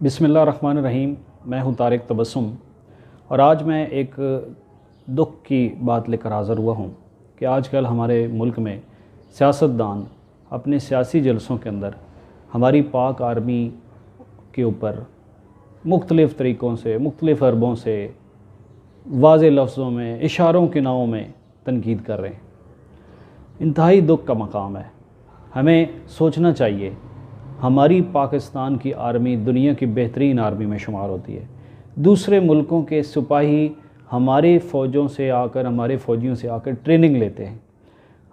बिस्मिल्लाहिर्रहमानिर्रहीम। मैं हूं तारिक तबस्सुम और आज मैं एक दुख की बात लेकर हाज़िर हुआ हूं कि आजकल हमारे मुल्क में सियासतदान अपने सियासी जलसों के अंदर हमारी पाक आर्मी के ऊपर मुख्तलिफ़ तरीक़ों से, मुख्तलिफ़ अरबों से, वाज़े लफ्ज़ों में, इशारों के नावों में तनकीद कर रहे हैं। इंतहाई दुख का मकाम है। हमें सोचना चाहिए, हमारी पाकिस्तान की आर्मी दुनिया की बेहतरीन आर्मी में शुमार होती है। दूसरे मुल्कों के सिपाही हमारे फ़ौजों से आकर, हमारे फ़ौजियों से आकर ट्रेनिंग लेते हैं।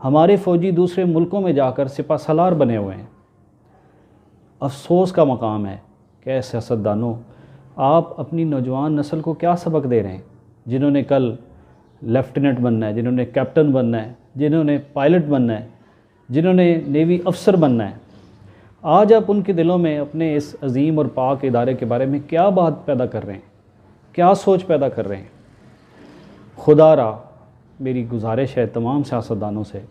हमारे फ़ौजी दूसरे मुल्कों में जाकर सिपा सलार बने हुए हैं। अफसोस का मकाम है कि सियासतदानों, आप अपनी नौजवान नस्ल को क्या सबक दे रहे हैं, जिन्होंने कल लेफ्टिनेंट बनना है, जिन्होंने कैप्टन बनना है, जिन्होंने पायलट बनना है, जिन्होंने नेवी अफसर बनना है। आज आप उनके दिलों में अपने इस अजीम और पाक इदारे के बारे में क्या बात पैदा कर रहे हैं, क्या सोच पैदा कर रहे हैं। खुदारा मेरी गुजारिश है तमाम सियासतदानों से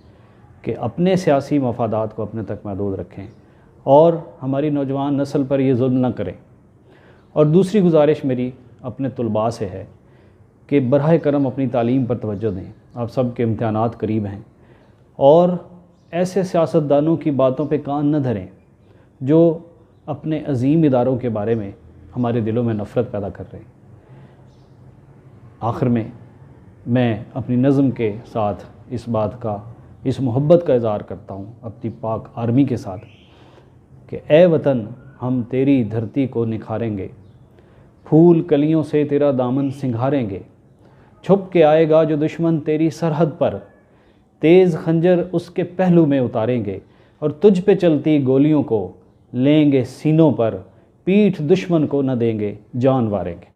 कि अपने सियासी मफादात को अपने तक महदूद रखें और हमारी नौजवान नस्ल पर ये जुल्म न करें। और दूसरी गुजारिश मेरी अपने तलबा से है कि बराह करम अपनी तालीम पर तवज्जो दें। आप सब के इम्तिहानात करीब हैं और ऐसे सियासतदानों की बातों पे कान न धरें जो अपने अजीम इदारों के बारे में हमारे दिलों में नफ़रत पैदा कर रहे हैं। आखिर में मैं अपनी नज़म के साथ इस बात का, इस मोहब्बत का इज़हार करता हूँ अपनी पाक आर्मी के साथ कि ए वतन, हम तेरी धरती को निखारेंगे, फूल कलियों से तेरा दामन सिंगारेंगे। छुप के आएगा जो दुश्मन तेरी सरहद पर, तेज़ खंजर उसके पहलू में उतारेंगे और तुझ पे चलती गोलियों को लेंगे सीनों पर, पीठ दुश्मन को न देंगे जान वारेंगे।